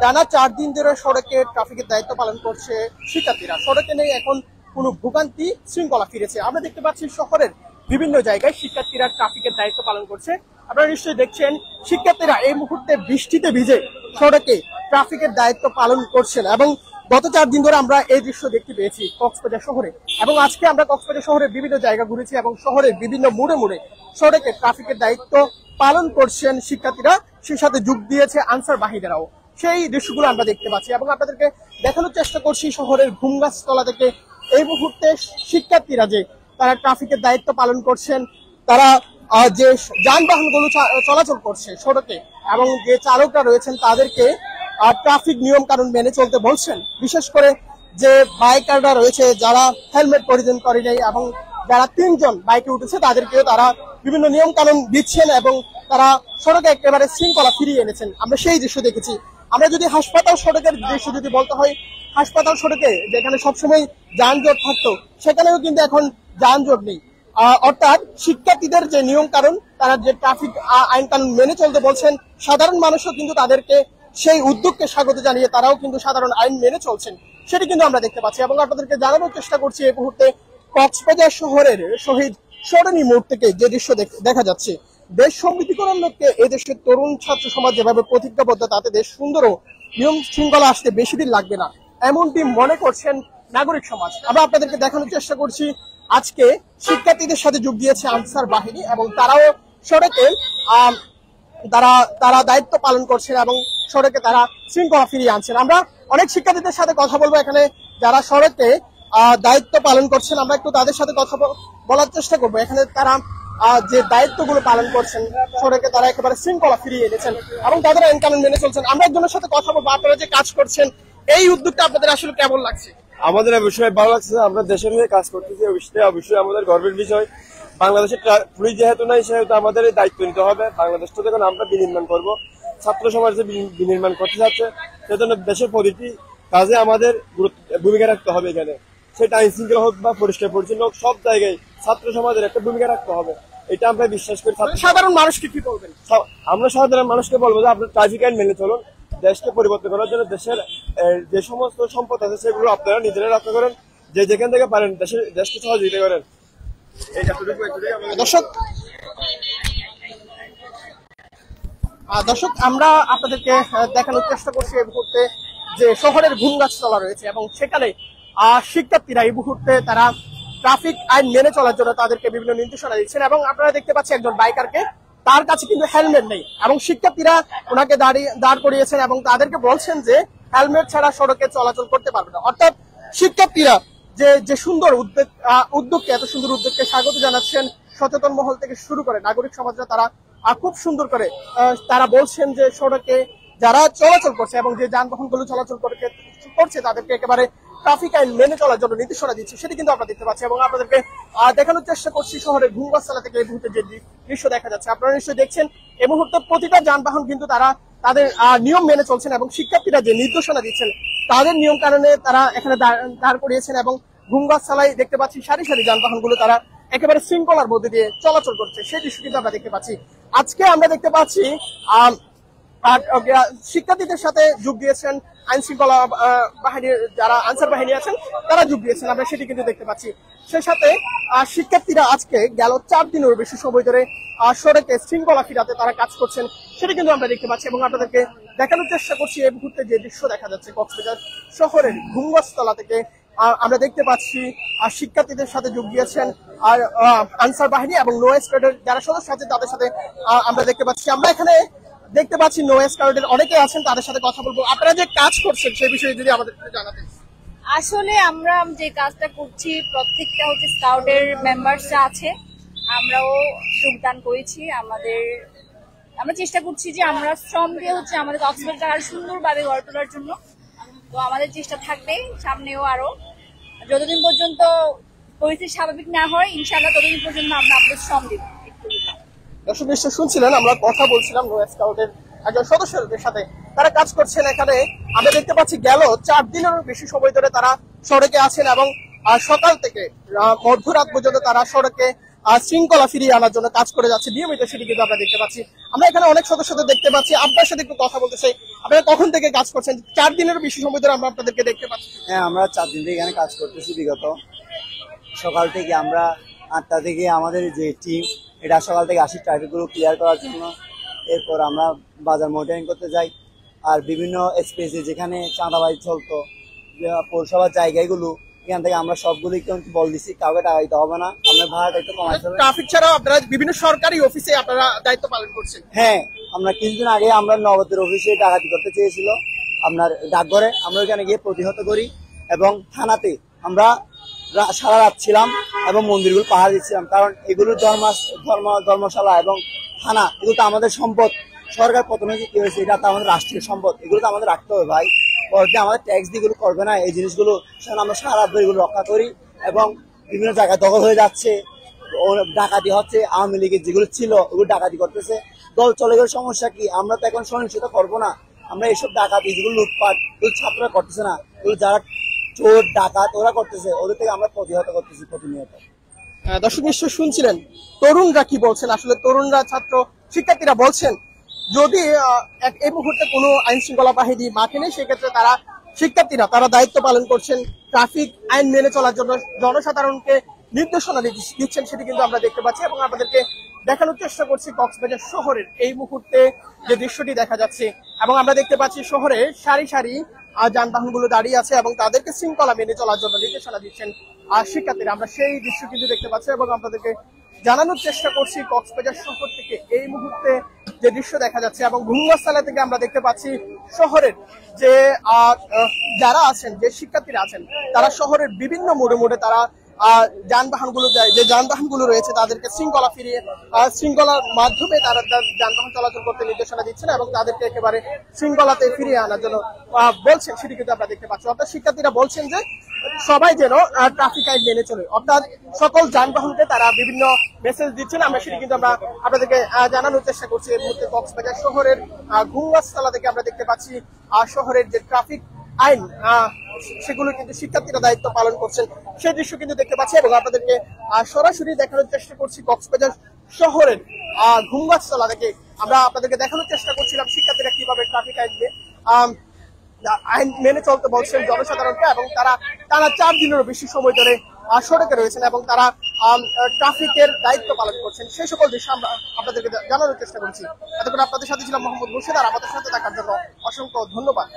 টানা 4 দিন ধরে সড়কে ট্রাফিকের দায়িত্ব পালন করছে শিক্ষার্থীরা। সড়কে নেই এখন কোনো ভোগান্তি, শৃঙ্খলা ফিরেছে। আমরা দেখতে পাচ্ছি শহরের বিভিন্ন জায়গায় শিক্ষার্থীরা ট্রাফিকের দায়িত্ব পালন করছে। আপনারা নিশ্চয়ই দেখছেন শিক্ষার্থীরা এই মুহূর্তে বৃষ্টিতে ভিজে সড়কে ট্রাফিকের দায়িত্ব পালন করছেন এবং গত 4 দিন ধরে আমরা এই দৃশ্য দেখতে পেয়েছি কক্সবাজার শহরে এবং আজকে আমরা কক্সবাজার শহরের বিভিন্ন জায়গা ঘুরেছি এবং শহরের বিভিন্ন মোড়ে মোড়ে সড়কে ট্রাফিকের দায়িত্ব পালন করছেন শিক্ষার্থীরা, সেই সাথে যোগ দিয়েছে আনসার বাহিনীরাও। সেই দৃশ্যগুলো আমরা দেখতে পাচ্ছি এবং আপনাদেরকে দেখানোর চেষ্টা করছি শহরের ঘুমগাছতলা থেকে এই মুহূর্তে শিক্ষার্থীরা যে তারা ট্রাফিকের দায়িত্ব পালন করছেন, তারা যে যানবাহনগুলো চলাচল করছে সড়কে এবং যে চালকরা রয়েছেন তাদেরকে ট্রাফিক নিয়ম কানুন মেনে চলতে বলছেন। বিশেষ করে যে বাইকাররা রয়েছে যারা হেলমেট পরিধান করে নাই এবং যারা 3 জন বাইকে উঠেছে তাদেরকেও তারা বিভিন্ন নিয়ম কানুন দিচ্ছেন এবং তারা সড়কে একেবারে শৃঙ্খলা ফিরিয়ে এনেছেন। আমরা সেই দৃশ্য দেখেছি। আমরা যদি হাসপাতাল সড়কের দৃশ্য যদি বলতে হয়, হাসপাতাল সড়কে যেখানে সবসময় যানজট থাকতো সেখানেও কিন্তু এখন যানজট নেই। অর্থাৎ শিক্ষার্থীদের যে নিয়ম কানুন, তারা যে ট্রাফিক আইন কানুন মেনে চলতে বলছেন, সাধারণ মানুষও কিন্তু তাদেরকে সেই উদ্যোগকে স্বাগত জানিয়ে তারাও কিন্তু সাধারণ আইন মেনে চলছেন, সেটি কিন্তু আমরা দেখতে পাচ্ছি। এবং আপনাদেরকে জানানোর চেষ্টা করছি এই মুহূর্তে কক্সবাজার শহরের শহীদ সরণি মোড় থেকে যে দৃশ্য দেখা যাচ্ছে। দেশ সমৃদ্ধি করার লক্ষ্যে এই দেশের তরুণ ছাত্র সমাজ যেভাবে প্রতিজ্ঞাবদ্ধ, তাতে দেশ সুন্দর ও নিয়ম শৃঙ্খলা আসতে বেশি দিন লাগবে না, এমনটি মনে করছেন নাগরিক সমাজ। আমরা আপনাদেরকে দেখানোর চেষ্টা করছি আজকে শিক্ষার্থীদের সাথে যোগ দিয়েছে আনসার বাহিনী এবং তারাও সড়কে তারা দায়িত্ব পালন করছেন এবং সড়কে তারা শৃঙ্খলা ফিরিয়ে আনছেন। আমরা অনেক শিক্ষার্থীদের সাথে কথা বলবো এখানে যারা সড়কে দায়িত্ব পালন করছেন, আমরা একটু তাদের সাথে কথা বলার চেষ্টা করবো। এখানে তারা যে দায়িত্বগুলো পালন করছেন সড়কে তারা একেবারে শৃঙ্খলা ফিরিয়ে এনেছেন এবং তাদের আইন কানুন মেনে চলছেন। আমরা একজনের সাথে কথা বলবো। আপনারা যে কাজ করছেন এই উদ্যোগটা আপনাদের আসলে কেমন লাগছে? আমাদের অবশ্যই ভালো লাগছে। আমরা দেশের হয়ে কাজ করতেছি, অবশ্যই আমাদের গর্বের বিষয়। বাংলাদেশের পুলিশ যেহেতু নাই সেহেতু আমাদের দায়িত্ব নিতে হবে। বাংলাদেশটা যখন আমরা বিনির্মাণ করব, ছাত্র সমাজ যে বিনির্মাণ করতে যাচ্ছে, সেজন্য দেশের প্রতিটি কাজে আমাদের ভূমিকা রাখতে হবে। এখানে সেটা আইন শৃঙ্খলা হোক বা পরিষ্কার পরিচ্ছন্ন হোক, সব জায়গায় ছাত্র সমাজের একটা ভূমিকা রাখতে হবে, এটা আমরা বিশ্বাস করি। সাধারণ মানুষকে কি বলবেন? আমরা সাধারণ মানুষকে বলবো যে আপনার ট্রাফিক আইন মেনে চলুন। দেশকে পরিবর্তন করার জন্য দেশের যে সমস্ত সম্পদ আছে সেগুলো আপনারা নিজেরা রক্ষা করেন, যে যেখান থেকে পারেন দেশকে সহযোগিতা করেন। দর্শক আমরা আপনাদেরকে দেখানোর চেষ্টা করছি এই মুহূর্তে যে শহরের ঘুমগাছতলা রয়েছে এবং সেখানে শিক্ষার্থীরা এই মুহূর্তে তারা ট্রাফিক আইন মেনে চলার জন্য তাদেরকে বিভিন্ন নির্দেশনা দিচ্ছেন এবং আপনারা দেখতে পাচ্ছেন একজন বাইকারকে, তার কাছে কিন্তু হেলমেট নেই এবং শিক্ষার্থীরা ওনাকে দাঁড় করিয়েছেন এবং তাদেরকে বলছেন যে হেলমেট ছাড়া সড়কে চলাচল করতে পারবে না। অর্থাৎ শিক্ষার্থীরা যে সুন্দর উদ্যোগকে, এত সুন্দর উদ্যোগকে স্বাগত জানাচ্ছেন সচেতন মহল থেকে শুরু করে নাগরিক সমাজরা, তারা খুব সুন্দর করে তারা বলছেন যে সড়কে যারা চলাচল করছে এবং যে যানবাহনগুলো চলাচল করছে তাদেরকে একেবারে ট্রাফিক আইন মেনে চলার জন্য নির্দেশনা দিচ্ছে, সেটি কিন্তু আমরা দেখতে পাচ্ছি এবং আপনাদেরকে দেখানোর চেষ্টা করছি শহরের ঘুমগাছতলা থেকে এই মুহূর্তে যে দৃশ্য দেখা যাচ্ছে। আপনারা নিশ্চয়ই দেখছেন এই মুহূর্তে প্রতিটা যানবাহন কিন্তু তারা তাদের নিয়ম মেনে চলছেন এবং শিক্ষার্থীরা যে নির্দেশনা দিচ্ছেন তাদের নিয়ম কারণে তারা এখানে দাঁড় করিয়েছেন এবং ঘুমগাছতলায় দেখতে পাচ্ছি সারি সারি যানবাহনগুলো তারা একেবারে শৃঙ্খলার মধ্যে দিয়ে চলাচল করছে, সেই দৃশ্য কিন্তু আমরা দেখতে পাচ্ছি। আজকে আমরা দেখতে পাচ্ছি শিক্ষার্থীদের সাথে যোগ দিয়েছেন আইন শৃঙ্খলা বাহিনীর যারা আনসার বাহিনী আছেন, তারা যোগ দিয়েছেন, আমরা সেটি কিন্তু দেখতে পাচ্ছি। সেই সাথে শিক্ষার্থীরা আজকে গেল 4 দিনেরও বেশি সময় ধরে সড়কে শৃঙ্খলা ফিরাতে তারা কাজ করছেন, সেটি কিন্তু আমরা দেখতে পাচ্ছি এবং আপনাদেরকে দেখানোর চেষ্টা করছি এই মুহূর্তে যে দৃশ্য দেখা যাচ্ছে কক্সবাজার শহরের ঘুমগাছতলা থেকে। আমরা দেখতে পাচ্ছি শিক্ষার্থীদের সাথে যোগ দিয়েছেন আর আনসার বাহিনী এবং নো স্কোয়াডের যারা সদস্য আছেন তাদের সাথে আমরা দেখতে পাচ্ছি। আমরা এখানে দেখতে পাচ্ছি নো স্কোয়াডের অনেকে আছেন, তাদের সাথে কথা বলবো। আপনারা যে কাজ করছেন সেই বিষয়ে যদি আমাদের জানাতেন। আসলে আমরা যে কাজটা করছি প্রত্যেকটা হচ্ছে স্কাউটের মেম্বারসরা আছে, আমরাও যোগদান করেছি। আমরা চেষ্টা করছি যে আমরা শ্রম দিয়ে হচ্ছে আমাদের কক্সবাজারটা আরো সুন্দরভাবে গড়ে তোলার জন্য। তো আমাদের চেষ্টা থাকবে সামনেও আরো, যতদিন পর্যন্ত পরিস্থিতি স্বাভাবিক না হয় ইনশাআল্লাহ ততদিন পর্যন্ত আমরা আমাদের শ্রম দিব। দর্শক নিশ্চয় শুনছিলেন, আমরা কথা বলছিলাম নো স্কাউটের একজন সদস্যদের সাথে, তারা কাজ করছেন এখানে। আমরা দেখতে পাচ্ছি গেল 4 দিনেরও বেশি সময় ধরে তারা সড়কে আছেন এবং সকাল থেকে মধ্যরাত পর্যন্ত তারা সড়কে শৃঙ্খলা ফিরিয়ে আনার জন্য কাজ করে যাচ্ছে নিয়মিত, সেটি কিন্তু আমরা দেখতে পাচ্ছি। আমরা এখানে অনেক সদস্যদের দেখতে পাচ্ছি, আপনার সাথে একটু কথা বলতে চাই। আপনারা কখন থেকে কাজ করছেন? 4 দিনেরও বেশি সময় ধরে আমরা আপনাদেরকে দেখতে পাচ্ছি। হ্যাঁ, আমরা 4 দিন থেকে এখানে কাজ করতেছি। বিগত সকাল থেকে আমরা 8টা থেকে আমাদের যে টিম, এটা সকাল থেকে আসি ট্রাফিক গুলো ক্লিয়ার করার জন্য। এরপর আমরা বাজার মনিটরিং করতে যাই, আর বিভিন্ন স্পেসে যেখানে চাঁদাবাজি চলতো, পৌরসভার জায়গাগুলো, এখান থেকে আমরা সবগুলো কিন্তু বল দিচ্ছি কাউকে টাকা দিতে হবে না, আপনার ভাড়াটা একটু কমাতে হবে। ট্রাফিক ছাড়াও আপনারা বিভিন্ন সরকারি অফিসে আপনারা দায়িত্ব পালন করছেন। হ্যাঁ, আমরা কিছুদিন আগে আমরা নগদের অফিসে ডাকাতি করতে চেয়েছিল আপনার ডাকঘরে, আমরা ওইখানে গিয়ে প্রতিহত করি, এবং থানাতে আমরা সারা রাত ছিলাম এবং মন্দিরগুলো পাহারা দিচ্ছিলাম। কারণ এগুলো ধর্মশালা এবং থানা, এগুলো তো আমাদের সম্পদ। সরকার প্রথমে কি হয়েছে, এটা তো আমাদের রাষ্ট্রীয় সম্পদ, এগুলো তো আমাদের রাখতে হবে ভাই। পরে আমাদের ট্যাক্স দিয়ে এগুলো করবে না, এই জিনিসগুলো আমরা সারা রাত এগুলো রক্ষা করি। এবং বিভিন্ন জায়গায় দখল হয়ে যাচ্ছে, ডাকাতি হচ্ছে, আওয়ামী লীগের যেগুলো ছিল ওগুলো ডাকাতি করতেছে। দল চলে গেলে সমস্যা কি, আমরা তো এখন সহিংসতা করবো না। আমরা এইসব ডাকাতি যেগুলো লুটপাট, এগুলো ছাত্ররা করতেছে না, এগুলো যারা চোর ডাকাত ওরা করতেছে, ওদের থেকে আমরা প্রতিহত করতেছি প্রতিনিয়ত। দর্শক নিশ্চয় শুনছিলেন তরুণরা কি বলছেন। আসলে তরুণরা, ছাত্র শিক্ষার্থীরা বলছেন যদি এই মুহূর্তে কোনো আইন শৃঙ্খলা বাহিনী মাঠে নেই, সেক্ষেত্রে শিক্ষার্থীরা তারা দায়িত্ব পালন করছেন, ট্রাফিক আইন মেনে চলার জন্য জনসাধারণকে নির্দেশনা দিচ্ছেন, সেটি কিন্তু আমরা দেখতে পাচ্ছি। এবং আপনাদেরকে দেখানোর চেষ্টা করছি কক্সবাজার শহরের এই মুহূর্তে যে দৃশ্যটি দেখা যাচ্ছে। এবং আমরা দেখতে পাচ্ছি শহরে সারি সারি যানবাহনগুলো দাঁড়িয়ে আছে এবং তাদেরকে শৃঙ্খলা মেনে চলার জন্য নির্দেশনা দিচ্ছেন শিক্ষার্থীরা। আমরা সেই দৃশ্য কিন্তু দেখতে পাচ্ছি এবং আপনাদেরকে জানানোর চেষ্টা করছি কক্সবাজার শহর থেকে এই মুহূর্তে যে দৃশ্য দেখা যাচ্ছে। এবং ঘুমগাছতলা থেকে আমরা দেখতে পাচ্ছি শহরের যে যারা আছেন, যে শিক্ষার্থীরা আছেন, তারা শহরের বিভিন্ন মোড়ে মোড়ে তারা যানবাহনগুলো যে যানবাহনগুলো রয়েছে তাদেরকে শৃঙ্খলার মাধ্যমে তারা যানবাহন চলাচল করতে নির্দেশনা দিচ্ছেন এবং তাদেরকে একেবারে শৃঙ্খলাতে ফিরিয়ে আনার জন্য বলছেন, সেটি কিন্তু আমরা দেখতে পাচ্ছি। অর্থাৎ শিক্ষার্থীরা বলছেন যে সবাই যেন ট্রাফিক আইন মেনে চলে, অর্থাৎ সকল যানবাহনকে তারা বিভিন্ন মেসেজ দিচ্ছেন। আমরা সেটি কিন্তু আমরা আপনাদেরকে জানানোর চেষ্টা করছি। এই মুহূর্তে কক্সবাজার শহরের ঘুমগাছতলা থেকে আমরা দেখতে পাচ্ছি শহরের যে ট্রাফিক আইন সেগুলো কিন্তু শিক্ষার্থীরা দায়িত্ব পালন করছেন, সেই দৃশ্য কিন্তু দেখতে পাচ্ছি এবং আপনাদেরকে সরাসরি দেখানোর চেষ্টা করছি কক্সবাজার শহরের ঘুমগাছতলা থেকে। আমরা আপনাদেরকে দেখানোর চেষ্টা করছিলাম শিক্ষার্থীরা কিভাবে ট্রাফিক আইন মেনে চলতে বলছেন জনসাধারণকে, এবং তারা 4 দিনেরও বেশি সময় ধরে সড়কে রয়েছেন এবং তারা ট্রাফিকের দায়িত্ব পালন করছেন। সেই সকল দৃশ্য আমরা আপনাদেরকে জানানোর চেষ্টা করছি। এতক্ষণ আপনাদের সাথে ছিলাম মোহাম্মদ মুর্শিদ, আর আমাদের সাথে থাকার জন্য অসংখ্য ধন্যবাদ।